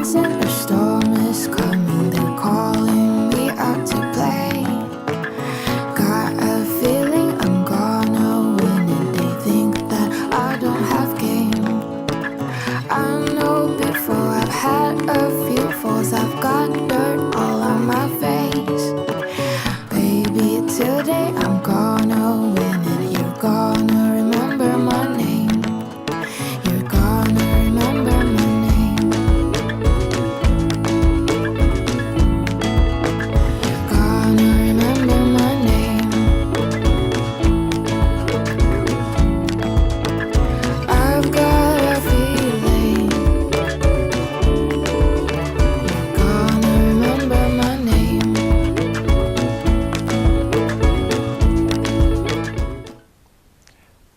said a storm is coming, they're calling me out to play. Got a feeling I'm gonna win, and they think that I don't have game. I know before I've had a few falls, I've got dirt all on my face. Baby, today I'm gonna win, and you're gonna remember my name. You're gonna remember my name. Gonna remember my name. I've got a feeling you're gonna remember my name.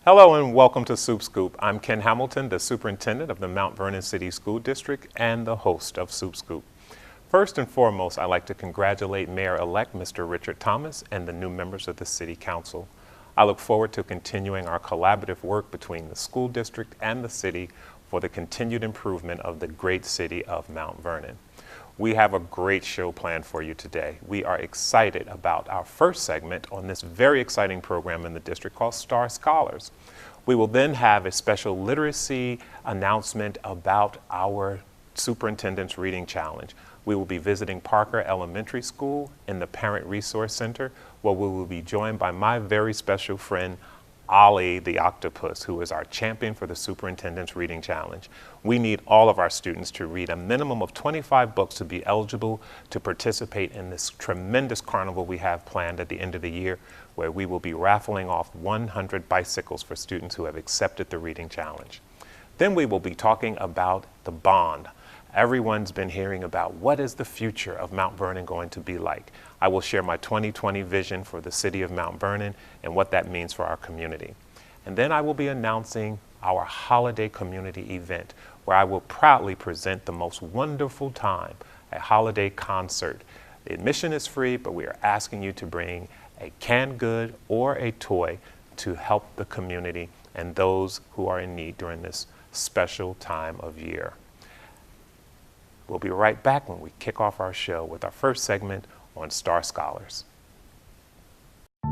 Hello and welcome to Supt. I'm Ken Hamilton, the superintendent of the Mount Vernon City School District and the host of Supt. First and foremost, I'd like to congratulate Mayor-elect Mr. Richard Thomas and the new members of the City Council. I look forward to continuing our collaborative work between the school district and the city for the continued improvement of the great city of Mount Vernon. We have a great show planned for you today. We are excited about our first segment on this very exciting program in the district called Star Scholars. We will then have a special literacy announcement about our Superintendent's Reading Challenge. We will be visiting Parker Elementary School in the Parent Resource Center, where we will be joined by my very special friend, Ollie the Octopus, who is our champion for the Superintendent's Reading Challenge. We need all of our students to read a minimum of 25 books to be eligible to participate in this tremendous carnival we have planned at the end of the year, where we will be raffling off 100 bicycles for students who have accepted the Reading Challenge. Then we will be talking about the bond. Everyone's been hearing about what is the future of Mount Vernon going to be like. I will share my 2020 vision for the city of Mount Vernon and what that means for our community. And then I will be announcing our holiday community event, where I will proudly present the most wonderful time, a holiday concert. The admission is free, but we are asking you to bring a canned good or a toy to help the community and those who are in need during this special time of year. We'll be right back when we kick off our show with our first segment on Star Scholars.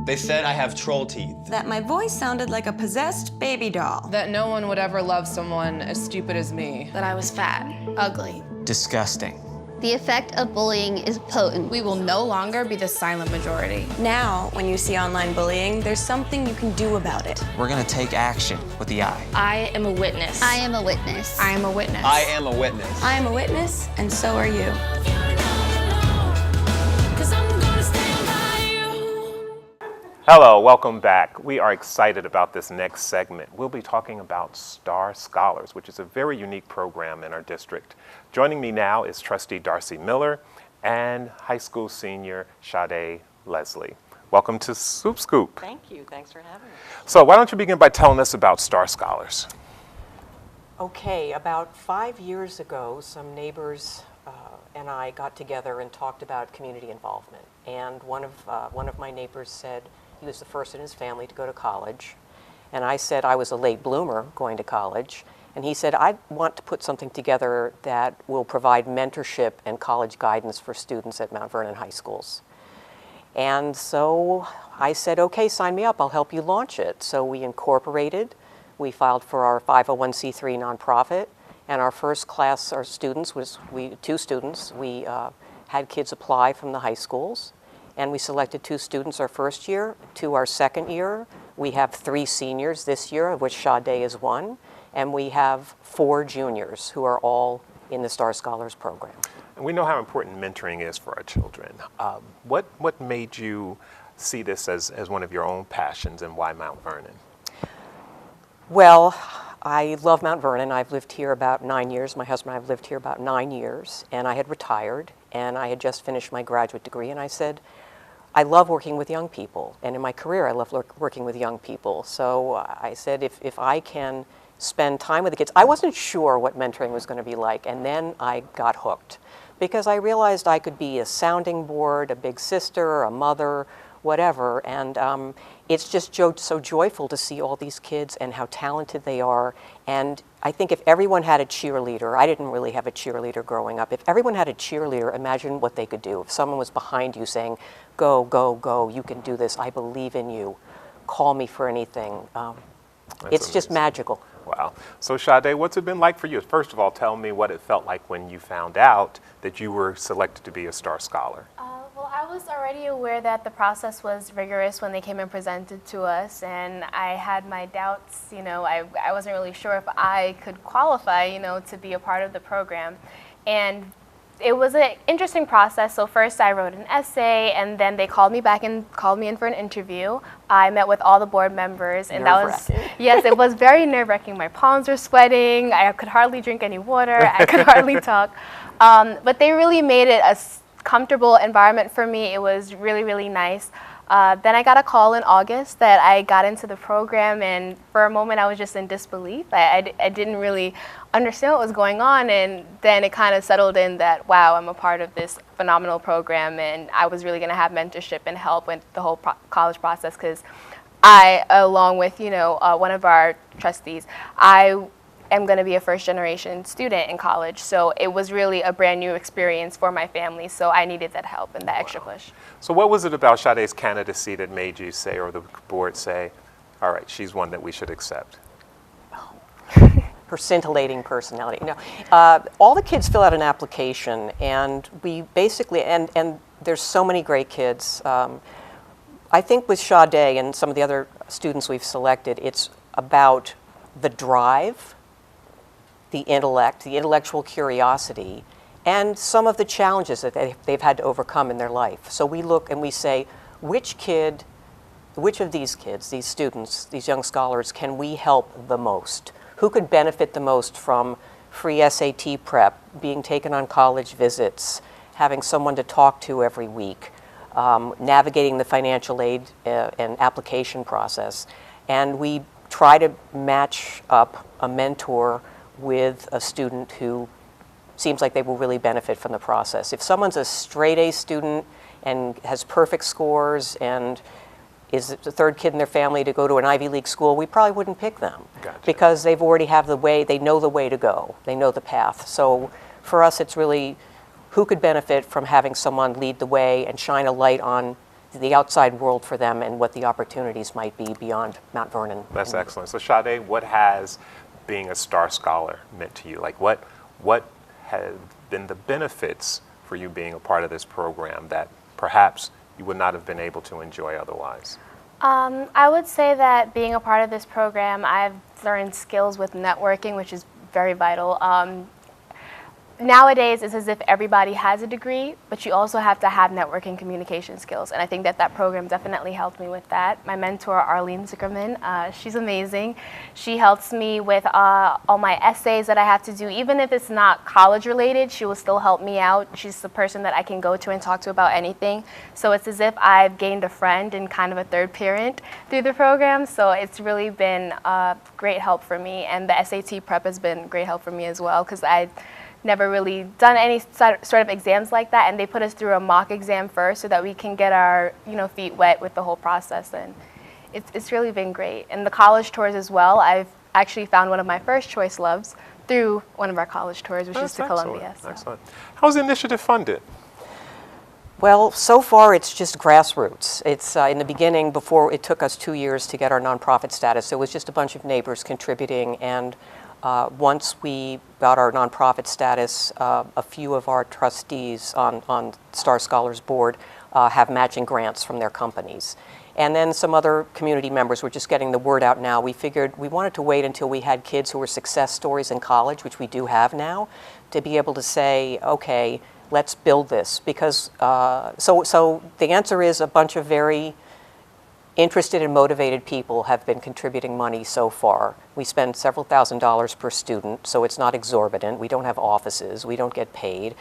They said I have troll teeth. That my voice sounded like a possessed baby doll. That no one would ever love someone as stupid as me. That I was fat, ugly. Disgusting. The effect of bullying is potent. We will no longer be the silent majority. Now, when you see online bullying, there's something you can do about it. We're gonna take action with the I. I am a witness. I am a witness. I am a witness. I am a witness. I am a witness, and so are you. Hello, welcome back. We are excited about this next segment. We'll be talking about Star Scholars, which is a very unique program in our district. Joining me now is Trustee Darcy Miller and high school senior Sade Leslie. Welcome to Supt. Thank you. Thanks for having me. So why don't you begin by telling us about Star Scholars? Okay, about 5 years ago, some neighbors and I got together and talked about community involvement. And one of my neighbors said he was the first in his family to go to college. And I said I was a late bloomer going to college. And he said, I want to put something together that will provide mentorship and college guidance for students at Mount Vernon high schools. And so I said, okay, sign me up, I'll help you launch it. So we incorporated, we filed for our 501c3 nonprofit, and our first class, our students, two students. We had kids apply from the high schools, and we selected 2 students our first year, 2 our second year. We have 3 seniors this year, of which Sade is one, and we have 4 juniors who are all in the Star Scholars program. And we know how important mentoring is for our children. What made you see this as one of your own passions, and why Mount Vernon? Well, I love Mount Vernon. I've lived here about 9 years. My husband and I have lived here about 9 years, and I had retired, and I had just finished my graduate degree, and I said, I love working with young people, and in my career I love working with young people. So I said, if I can spend time with the kids, I wasn't sure what mentoring was going to be like, and then I got hooked, because I realized I could be a sounding board, a big sister, a mother, whatever. And it's just so joyful to see all these kids and how talented they are. And I think if everyone had a cheerleader, I didn't really have a cheerleader growing up. If everyone had a cheerleader, imagine what they could do. If someone was behind you saying, go, go, go, you can do this, I believe in you, call me for anything. It's just magical. Wow. So Sade, what's it been like for you? First of all, tell me what it felt like when you found out that you were selected to be a Star Scholar. Well, I was already aware that the process was rigorous when they came and presented to us, and I had my doubts. I wasn't really sure if I could qualify, to be a part of the program. And it was an interesting process. So first I wrote an essay, and then they called me back and called me in for an interview. I met with all the board members, and that was, yes, it was very nerve-wracking. My palms were sweating. I could hardly drink any water. I could hardly talk. But they really made it a comfortable environment for me. It was really, really nice. Then I got a call in August that I got into the program, and for a moment I was just in disbelief. I didn't really understand what was going on, and then it kind of settled in that, wow, I'm a part of this phenomenal program, and I was really going to have mentorship and help with the whole college process, because I, along with one of our trustees, I am going to be a first-generation student in college, so it was really a brand new experience for my family, so I needed that help and that extra push. So what was it about Sade's candidacy that made you say, or the board say, all right, she's one that we should accept? Her scintillating personality. All the kids fill out an application, and we basically, and there's so many great kids. I think with Sade and some of the other students we've selected, it's about the drive, the intellect, the intellectual curiosity, and some of the challenges that they've had to overcome in their life. So we look and we say, which of these kids, these students, these young scholars, can we help the most? Who could benefit the most from free SAT prep, being taken on college visits, having someone to talk to every week, navigating the financial aid and application process. And we try to match up a mentor with a student who seems like they will really benefit from the process. If someone's a straight A student and has perfect scores and is the third kid in their family to go to an Ivy League school, we probably wouldn't pick them. Gotcha. Because they've already have the way, they know the way to go, they know the path. So for us, it's really who could benefit from having someone lead the way and shine a light on the outside world for them and what the opportunities might be beyond Mount Vernon. That's excellent. So Sade, what has being a Star Scholar meant to you? Like what have been the benefits for you being a part of this program that perhaps you would not have been able to enjoy otherwise? I would say that being a part of this program, I've learned skills with networking, which is very vital. Nowadays, it's as if everybody has a degree, but you also have to have networking communication skills, and I think that program definitely helped me with that. My mentor, Arlene Zuckerman, she's amazing. She helps me with all my essays that I have to do. Even if it's not college-related, she will still help me out. She's the person that I can go to and talk to about anything. So it's as if I've gained a friend and kind of a third parent through the program, so it's really been great help for me, and the SAT prep has been great help for me as well, because I never really done any sort of exams like that, and they put us through a mock exam first so that we can get our feet wet with the whole process, and it's really been great. And the college tours as well, I've actually found one of my first choice loves through one of our college tours, which is to Columbia. So. Excellent. How's the initiative funded? Well, so far it's just grassroots. It's in the beginning, before it took us 2 years to get our nonprofit status, it was just a bunch of neighbors contributing, and once we got our nonprofit status, a few of our trustees on Star Scholars Board have matching grants from their companies. And then some other community members were just getting the word out now. We figured we wanted to wait until we had kids who were success stories in college, which we do have now, to be able to say, okay, let's build this. Because, so the answer is a bunch of very interested and motivated people have been contributing money so far. We spend several $1,000s per student, so it's not exorbitant. We don't have offices. We don't get paid.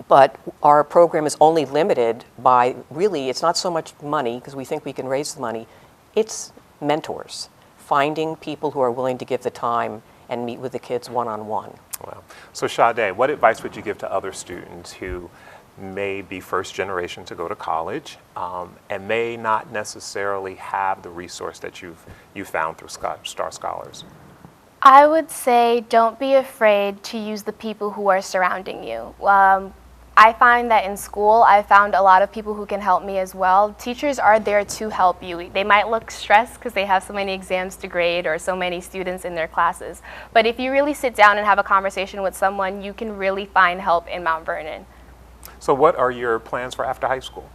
But our program is only limited by, really, it's not so much money, because we think we can raise the money. It's mentors, finding people who are willing to give the time and meet with the kids one-on-one. Wow. So Sade, what advice would you give to other students who may be first generation to go to college and may not necessarily have the resource that you found through Star Scholars? I would say don't be afraid to use the people who are surrounding you. I find that in school, I found a lot of people who can help me as well. Teachers are there to help you. They might look stressed because they have so many exams to grade or so many students in their classes. But if you really sit down and have a conversation with someone, you can really find help in Mount Vernon. So what are your plans for after high school?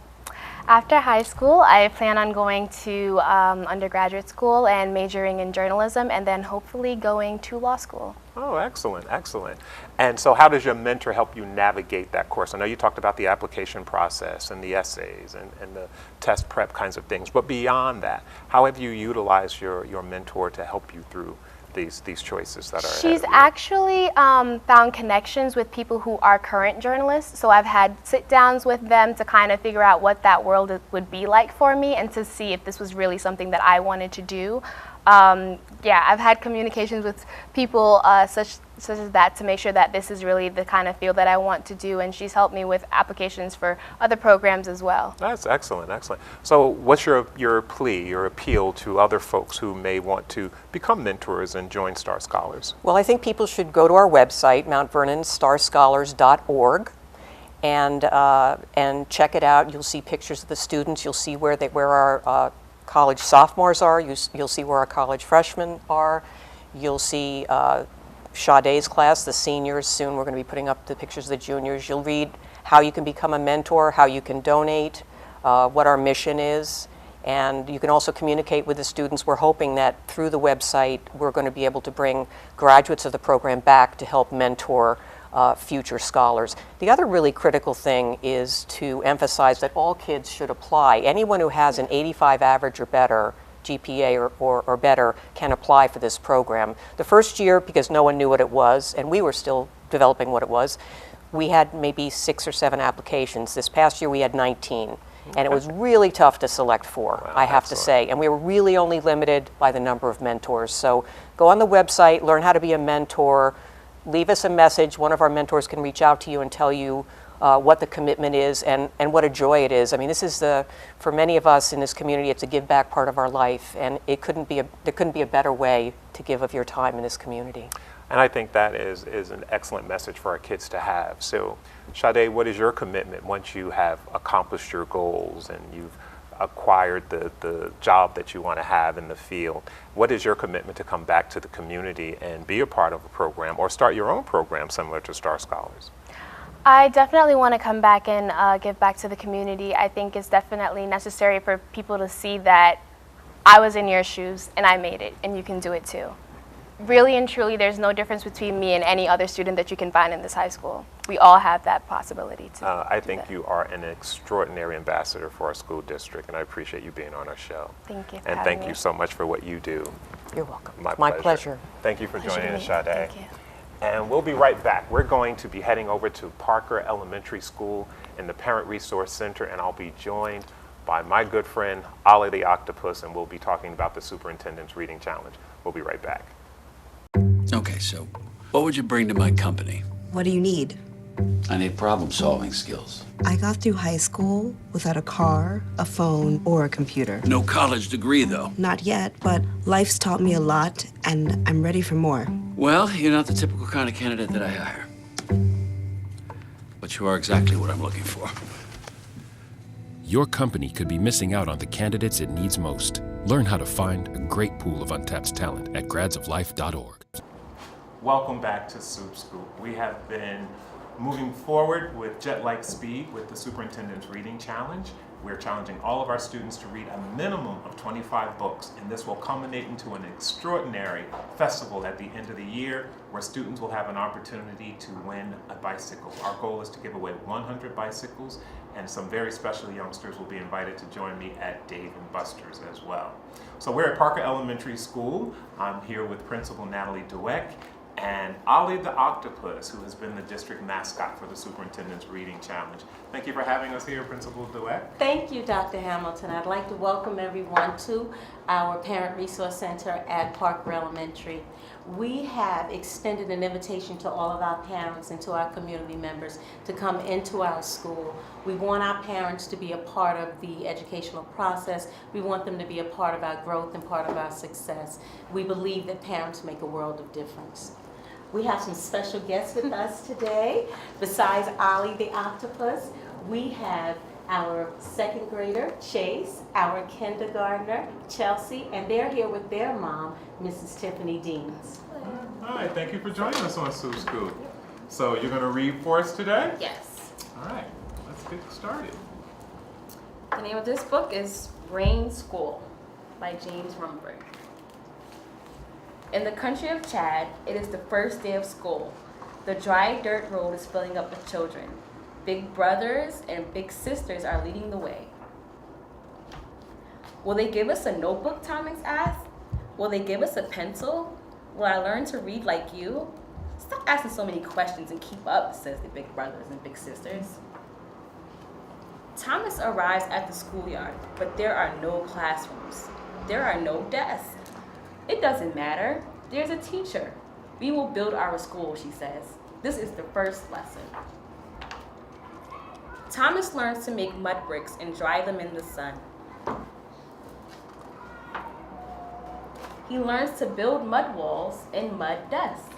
After high school, I plan on going to undergraduate school and majoring in journalism, and then hopefully going to law school. Oh, excellent, excellent. And so how does your mentor help you navigate that course? I know you talked about the application process and the essays and the test prep kinds of things, but beyond that, how have you utilized your mentor to help you through these choices that are ahead She's of you? actually found connections with people who are current journalists, so I've had sit-downs with them to kind of figure out what that world would be like for me and to see if this was really something that I wanted to do. Yeah, I've had communications with people such as that to make sure that this is really the kind of field that I want to do, and she's helped me with applications for other programs as well. That's excellent, excellent. So what's your plea, your appeal to other folks who may want to become mentors and join Star Scholars? Well, I think people should go to our website, mountVernonStarScholars.org, and check it out. You'll see pictures of the students. You'll see where our college sophomores are. You'll see where our college freshmen are. You'll see Sade's class, the seniors. Soon we're going to be putting up the pictures of the juniors. You'll read how you can become a mentor, how you can donate, what our mission is. And you can also communicate with the students. We're hoping that through the website, we're going to be able to bring graduates of the program back to help mentor future scholars. The other really critical thing is to emphasize that all kids should apply. Anyone who has an 85 average or better, GPA or better, can apply for this program. The first year, because no one knew what it was, and we were still developing what it was, we had maybe 6 or 7 applications. This past year we had 19. And it was really tough to select 4, Wow, I have to say. And we were really only limited by the number of mentors. So go on the website, learn how to be a mentor, leave us a message. One of our mentors can reach out to you and tell you what the commitment is and what a joy it is. I mean, this is for many of us in this community, it's a give back part of our life. And there couldn't be a better way to give of your time in this community. And I think that is an excellent message for our kids to have. So, Sade, what is your commitment once you have accomplished your goals and you've acquired the job that you want to have in the field? What is your commitment to come back to the community and be a part of a program or start your own program similar to Star Scholars? I definitely want to come back and give back to the community. I think it's definitely necessary for people to see that I was in your shoes and I made it, and you can do it too. Really and truly, there's no difference between me and any other student that you can find in this high school. We all have that possibility to I do think that. you are an extraordinary ambassador for our school district, and I appreciate you being on our show. Thank you for And having thank me. you so much for what you do. You're welcome. My pleasure. Thank you for Pleasure joining to us, meet Sade. you. Thank you. And we'll be right back. We're going to be heading over to Parker Elementary School in the Parent Resource Center, and I'll be joined by my good friend, Ollie the Octopus, and we'll be talking about the Superintendent's Reading Challenge. We'll be right back. Okay, so what would you bring to my company? What do you need? I need problem-solving skills. I got through high school without a car, a phone, or a computer. No college degree, though. Not yet, but life's taught me a lot, and I'm ready for more. Well, you're not the typical kind of candidate that I hire. But you are exactly what I'm looking for. Your company could be missing out on the candidates it needs most. Learn how to find a great pool of untapped talent at gradsoflife.org. Welcome back to Supt Scoop. We have been moving forward with jet-like speed with the Superintendent's Reading Challenge. We're challenging all of our students to read a minimum of 25 books, and this will culminate into an extraordinary festival at the end of the year where students will have an opportunity to win a bicycle. Our goal is to give away 100 bicycles, and some very special youngsters will be invited to join me at Dave & Buster's as well. So we're at Parker Elementary School. I'm here with Principal Natalie Dweck and Ollie the Octopus, who has been the district mascot for the Superintendent's Reading Challenge. Thank you for having us here, Principal Dweck. Thank you, Dr. Hamilton. I'd like to welcome everyone to our Parent Resource Center at Parker Elementary. We have extended an invitation to all of our parents and to our community members to come into our school. We want our parents to be a part of the educational process. We want them to be a part of our growth and part of our success. We believe that parents make a world of difference. We have some special guests with us today. Besides Ollie the octopus, we have our second grader, Chase, our kindergartner, Chelsea, and they're here with their mom, Mrs. Tiffany Deans. Hi, thank you for joining us on Supt Scoop. So you're going to read for us today? Yes. All right, let's get started. The name of this book is Rain School by James Rumford. In the country of Chad, it is the first day of school. The dry dirt road is filling up with children. Big brothers and big sisters are leading the way. Will they give us a notebook, Thomas asked? Will they give us a pencil? Will I learn to read like you? Stop asking so many questions and keep up, says the big brothers and big sisters. Thomas arrives at the schoolyard, but there are no classrooms. There are no desks. It doesn't matter. There's a teacher. We will build our school, she says. This is the first lesson. Thomas learns to make mud bricks and dry them in the sun. He learns to build mud walls and mud desks.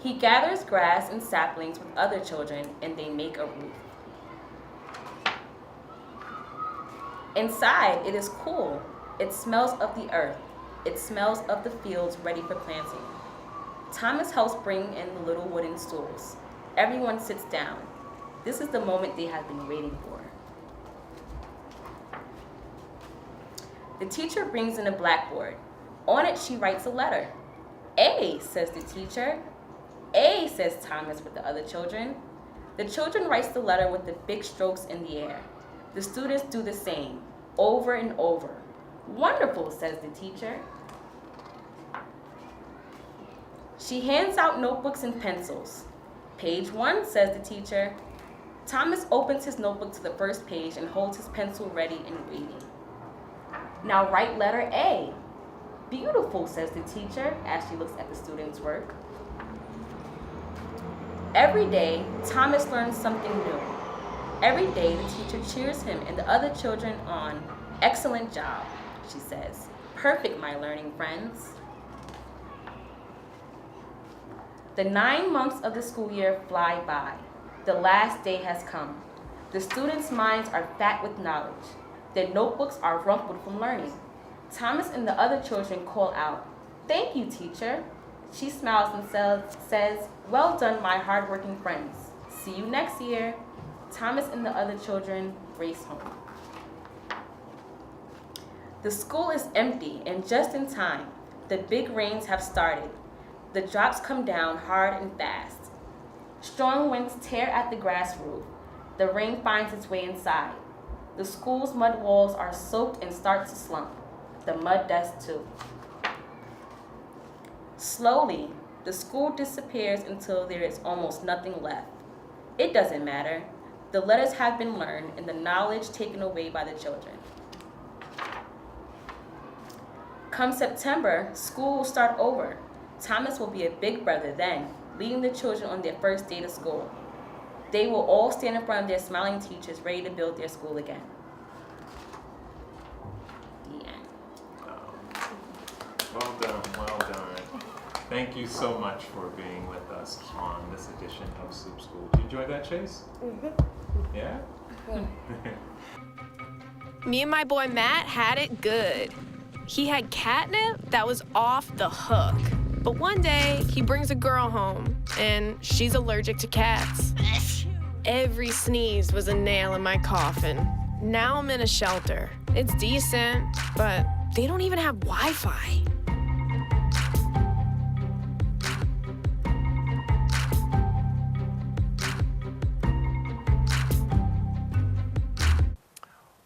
He gathers grass and saplings with other children and they make a roof. Inside, it is cool. It smells of the earth. It smells of the fields ready for planting. Thomas helps bring in the little wooden stools. Everyone sits down. This is the moment they have been waiting for. The teacher brings in a blackboard. On it, she writes a letter. A, says the teacher. A, says Thomas with the other children. The children write the letter with the big strokes in the air. The students do the same, over and over. Wonderful, says the teacher. She hands out notebooks and pencils. Page 1, says the teacher. Thomas opens his notebook to the first page and holds his pencil ready and waiting. Now write letter A. Beautiful, says the teacher as she looks at the student's work. Every day, Thomas learns something new. Every day, the teacher cheers him and the other children on. Excellent job, she says. Perfect, my learning friends. The 9 months of the school year fly by. The last day has come. The students' minds are fat with knowledge. Their notebooks are rumpled from learning. Thomas and the other children call out, "Thank you, teacher." She smiles and says, "Well done, my hardworking friends. See you next year." Thomas and the other children race home. The school is empty and just in time. The big rains have started. The drops come down hard and fast. Strong winds tear at the grass roof. The rain finds its way inside. The school's mud walls are soaked and start to slump. The mud desks too. Slowly, the school disappears until there is almost nothing left. It doesn't matter. The letters have been learned and the knowledge taken away by the children. Come September, school will start over. Thomas will be a big brother then, leading the children on their first day to school. They will all stand in front of their smiling teachers, ready to build their school again. The end. Well done, well done. Thank you so much for being with us on this edition of Supt School. Did you enjoy that, Chase? Mm-hmm. Yeah? Me and my boy Matt had it good. He had catnip that was off the hook. But one day, he brings a girl home, and she's allergic to cats. Every sneeze was a nail in my coffin. Now I'm in a shelter. It's decent, but they don't even have Wi-Fi.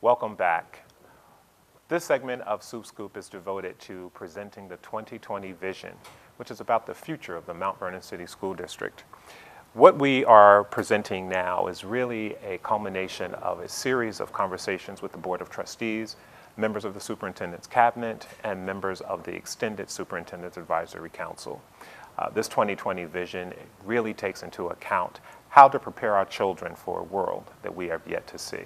Welcome back. This segment of Supt Scoop is devoted to presenting the 2020 vision, which is about the future of the Mount Vernon City School District. What we are presenting now is really a culmination of a series of conversations with the Board of Trustees, members of the Superintendent's Cabinet, and members of the Extended Superintendent's Advisory Council. This 2020 vision really takes into account how to prepare our children for a world that we have yet to see.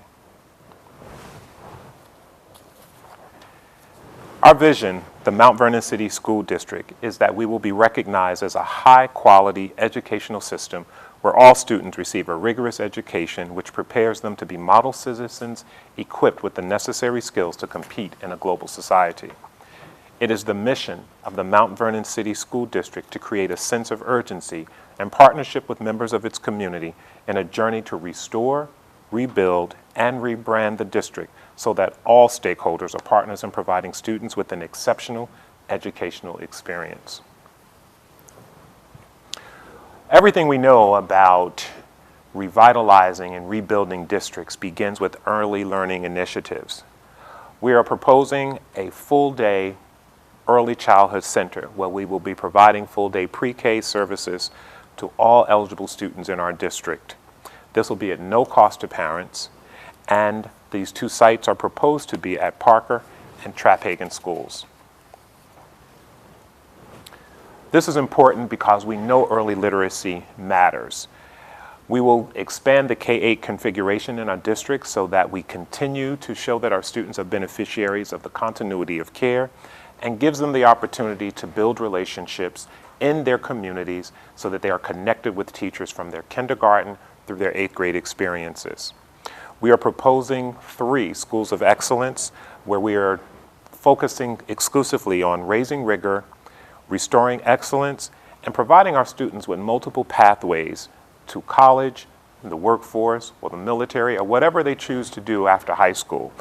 Our vision, the Mount Vernon City School District, is that we will be recognized as a high-quality educational system where all students receive a rigorous education which prepares them to be model citizens equipped with the necessary skills to compete in a global society. It is the mission of the Mount Vernon City School District to create a sense of urgency and partnership with members of its community in a journey to restore, rebuild, and rebrand the district so that all stakeholders are partners in providing students with an exceptional educational experience. Everything we know about revitalizing and rebuilding districts begins with early learning initiatives. We are proposing a full-day early childhood center where we will be providing full-day pre-K services to all eligible students in our district. This will be at no cost to parents, and these two sites are proposed to be at Parker and Traphagen schools. This is important because we know early literacy matters. We will expand the K-8 configuration in our district so that we continue to show that our students are beneficiaries of the continuity of care and gives them the opportunity to build relationships in their communities so that they are connected with teachers from their kindergarten through their 8th grade experiences. We are proposing 3 schools of excellence where we are focusing exclusively on raising rigor, restoring excellence, and providing our students with multiple pathways to college, the workforce, or the military, or whatever they choose to do after high school.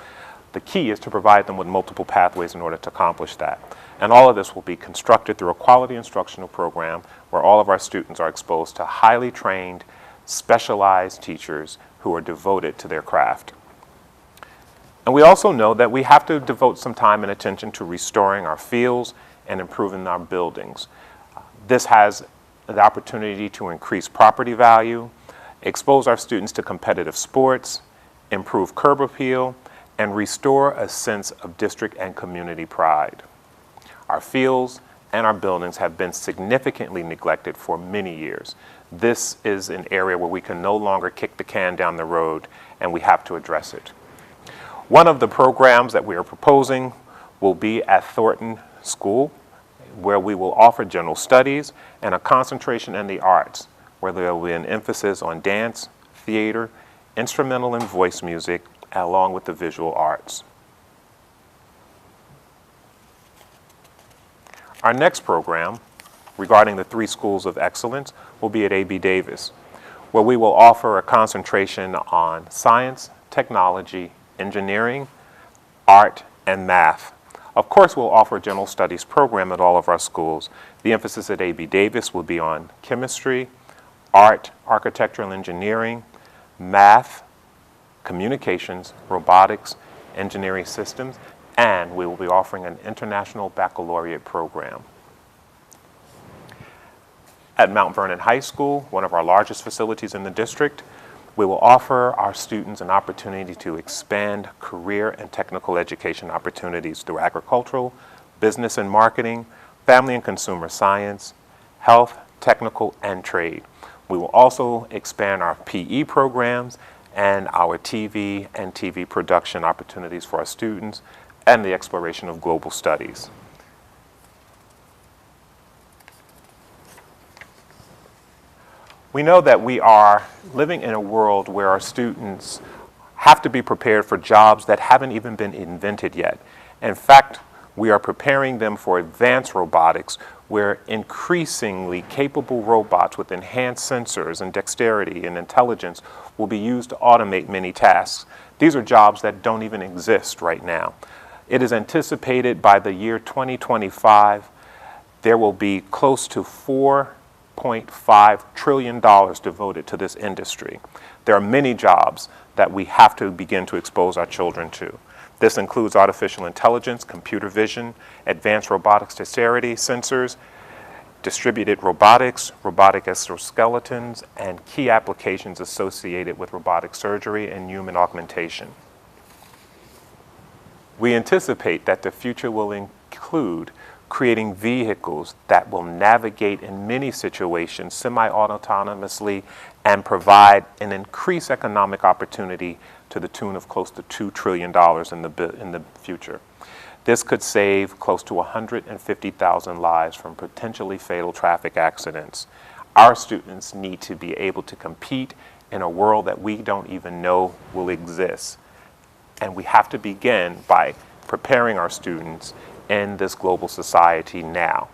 The key is to provide them with multiple pathways in order to accomplish that. And all of this will be constructed through a quality instructional program where all of our students are exposed to highly trained, specialized teachers who are devoted to their craft. And we also know that we have to devote some time and attention to restoring our fields and improving our buildings. This has the opportunity to increase property value, expose our students to competitive sports, improve curb appeal, and restore a sense of district and community pride. Our fields and our buildings have been significantly neglected for many years. This is an area where we can no longer kick the can down the road, and we have to address it. One of the programs that we are proposing will be at Thornton School, where we will offer general studies and a concentration in the arts, where there will be an emphasis on dance, theater, instrumental and voice music, along with the visual arts. Our next program, regarding the 3 schools of excellence, will be at A.B. Davis, where we will offer a concentration on science, technology, engineering, art, and math. Of course, we'll offer a general studies program at all of our schools. The emphasis at A.B. Davis will be on chemistry, art, architectural engineering, math, communications, robotics, engineering systems, and we will be offering an international baccalaureate program. At Mount Vernon High School, one of our largest facilities in the district, we will offer our students an opportunity to expand career and technical education opportunities through agricultural, business and marketing, family and consumer science, health, technical, and trade. We will also expand our PE programs and our TV and TV production opportunities for our students and the exploration of global studies. We know that we are living in a world where our students have to be prepared for jobs that haven't even been invented yet. In fact, we are preparing them for advanced robotics, where increasingly capable robots with enhanced sensors and dexterity and intelligence will be used to automate many tasks. These are jobs that don't even exist right now. It is anticipated by the year 2025, there will be close to $4.5 trillion devoted to this industry. There are many jobs that we have to begin to expose our children to. This includes artificial intelligence, computer vision, advanced robotics dexterity, sensors, distributed robotics, robotic exoskeletons, and key applications associated with robotic surgery and human augmentation. We anticipate that the future will include creating vehicles that will navigate in many situations semi-autonomously and provide an increased economic opportunity to the tune of close to $2 trillion in the future. This could save close to 150,000 lives from potentially fatal traffic accidents. Our students need to be able to compete in a world that we don't even know will exist. And we have to begin by preparing our students in this global society now.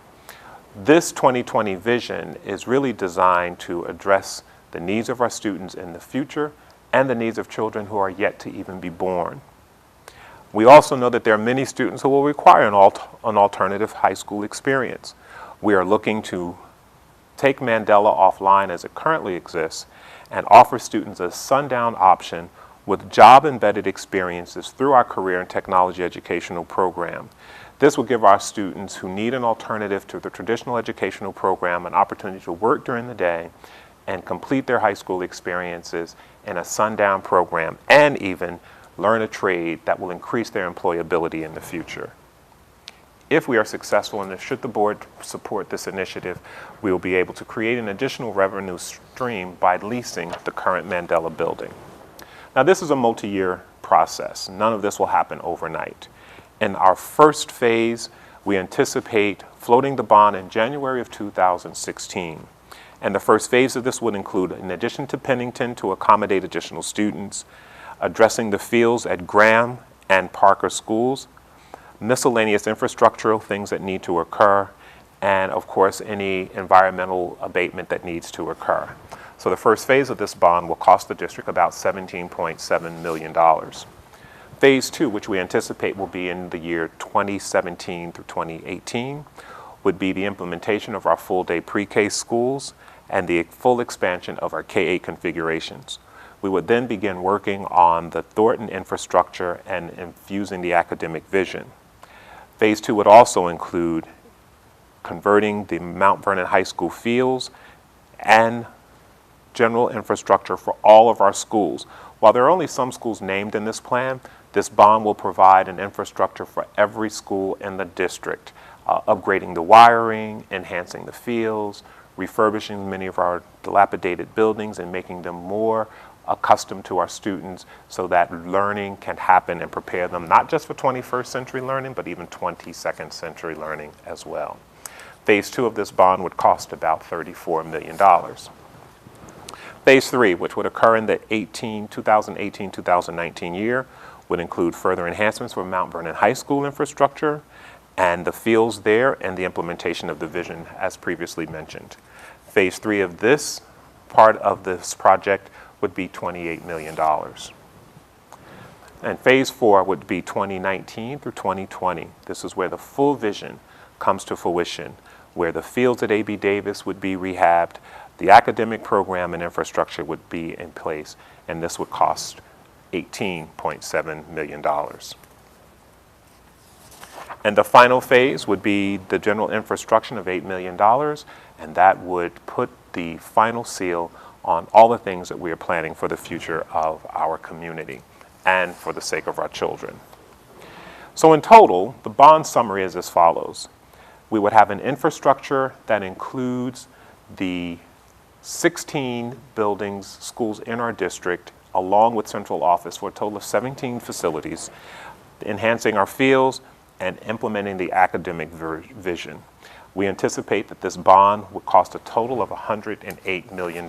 This 2020 vision is really designed to address the needs of our students in the future and the needs of children who are yet to even be born. We also know that there are many students who will require an alternative high school experience. We are looking to take Mandela offline as it currently exists and offer students a sundown option with job-embedded experiences through our career and technology educational program. This will give our students who need an alternative to the traditional educational program an opportunity to work during the day and complete their high school experiences in a sundown program and even learn a trade that will increase their employability in the future. If we are successful and should the board support this initiative, we will be able to create an additional revenue stream by leasing the current Mandela building. Now, this is a multi-year process. None of this will happen overnight. In our first phase, we anticipate floating the bond in January of 2016. And the first phase of this would include, in addition to Pennington to accommodate additional students, addressing the fields at Graham and Parker schools, miscellaneous infrastructural things that need to occur, and of course any environmental abatement that needs to occur. So the first phase of this bond will cost the district about $17.7 million. Phase 2, which we anticipate will be in the year 2017 through 2018, would be the implementation of our full-day pre-K schools and the full expansion of our K-8 configurations. We would then begin working on the Thornton infrastructure and infusing the academic vision. Phase 2 would also include converting the Mount Vernon High School fields and general infrastructure for all of our schools. While there are only some schools named in this plan, this bond will provide an infrastructure for every school in the district, upgrading the wiring, enhancing the fields, refurbishing many of our dilapidated buildings and making them more accustomed to our students so that learning can happen and prepare them not just for 21st century learning, but even 22nd century learning as well. Phase 2 of this bond would cost about $34 million. Phase 3, which would occur in the 2018-2019 year, would include further enhancements for Mount Vernon High School infrastructure and the fields there and the implementation of the vision as previously mentioned. Phase 3 of this part of this project would be $28 million. And Phase 4 would be 2019 through 2020. This is where the full vision comes to fruition, where the fields at A.B. Davis would be rehabbed, the academic program and infrastructure would be in place, and this would cost $18.7 million. And the final phase would be the general infrastructure of $8 million, and that would put the final seal on all the things that we are planning for the future of our community and for the sake of our children. So in total, the bond summary is as follows. We would have an infrastructure that includes the 16 buildings, schools in our district, along with central office for a total of 17 facilities, enhancing our fields and implementing the academic vision. We anticipate that this bond would cost a total of $108 million.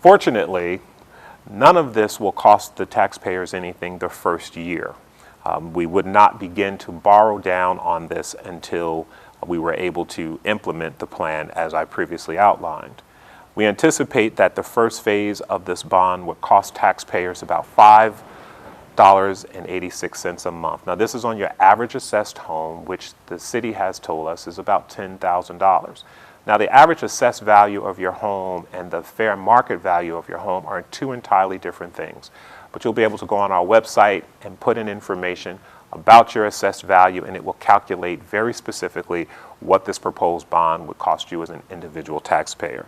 Fortunately, none of this will cost the taxpayers anything the first year. We would not begin to borrow down on this until we were able to implement the plan as I previously outlined. We anticipate that the first phase of this bond would cost taxpayers about $5.86 a month. Now this is on your average assessed home, which the city has told us is about $10,000. Now the average assessed value of your home and the fair market value of your home are two entirely different things. But you'll be able to go on our website and put in information about your assessed value, and it will calculate very specifically what this proposed bond would cost you as an individual taxpayer.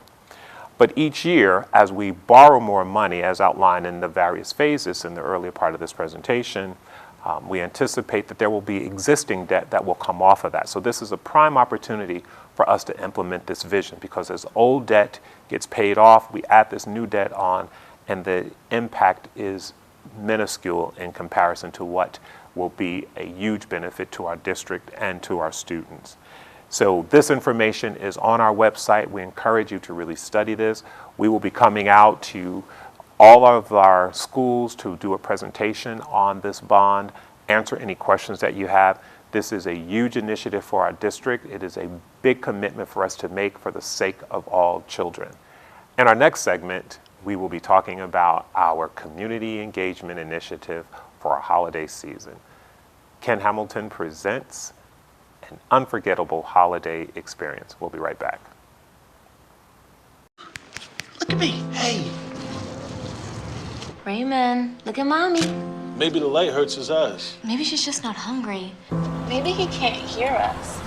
But each year, as we borrow more money, as outlined in the various phases in the earlier part of this presentation, we anticipate that there will be existing debt that will come off of that. So this is a prime opportunity for us to implement this vision, because as old debt gets paid off, we add this new debt on, and the impact is minuscule in comparison to what will be a huge benefit to our district and to our students. So this information is on our website. We encourage you to really study this. We will be coming out to all of our schools to do a presentation on this bond, answer any questions that you have. This is a huge initiative for our district. It is a big commitment for us to make for the sake of all children. In our next segment, we will be talking about our community engagement initiative for our holiday season. Ken Hamilton presents an unforgettable holiday experience. We'll be right back. Look at me, hey. Raymond, look at mommy. Maybe the light hurts his eyes. Maybe she's just not hungry. Maybe he can't hear us.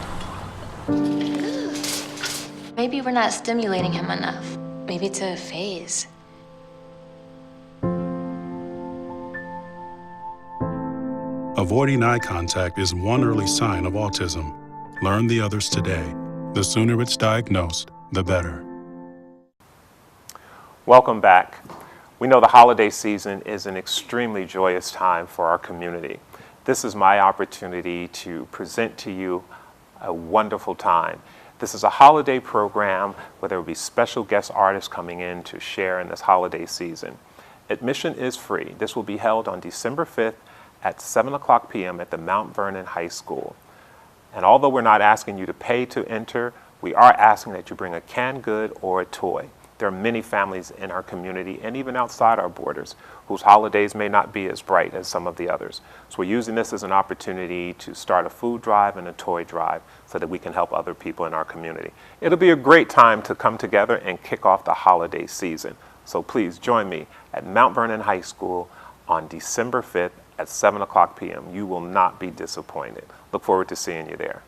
Maybe we're not stimulating him enough. Maybe it's a phase. Avoiding eye contact is one early sign of autism. Learn the others today. The sooner it's diagnosed, the better. Welcome back. We know the holiday season is an extremely joyous time for our community. This is my opportunity to present to you a wonderful time. This is a holiday program where there will be special guest artists coming in to share in this holiday season. Admission is free. This will be held on December 5th at 7:00 p.m. at the Mount Vernon High School. And although we're not asking you to pay to enter, we are asking that you bring a canned good or a toy. There are many families in our community and even outside our borders whose holidays may not be as bright as some of the others. So we're using this as an opportunity to start a food drive and a toy drive so that we can help other people in our community. It'll be a great time to come together and kick off the holiday season. So please join me at Mount Vernon High School on December 5th at 7:00 p.m. You will not be disappointed. Look forward to seeing you there.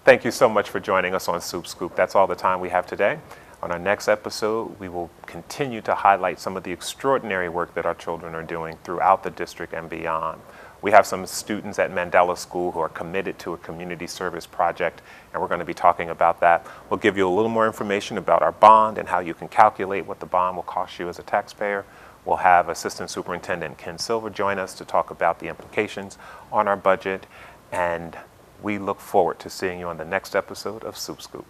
Thank you so much for joining us on Supt Scoop. That's all the time we have today. On our next episode, we will continue to highlight some of the extraordinary work that our children are doing throughout the district and beyond. We have some students at Mandela School who are committed to a community service project, and we're going to be talking about that. We'll give you a little more information about our bond and how you can calculate what the bond will cost you as a taxpayer. We'll have Assistant Superintendent Ken Silver join us to talk about the implications on our budget, and we look forward to seeing you on the next episode of Supt Scoop.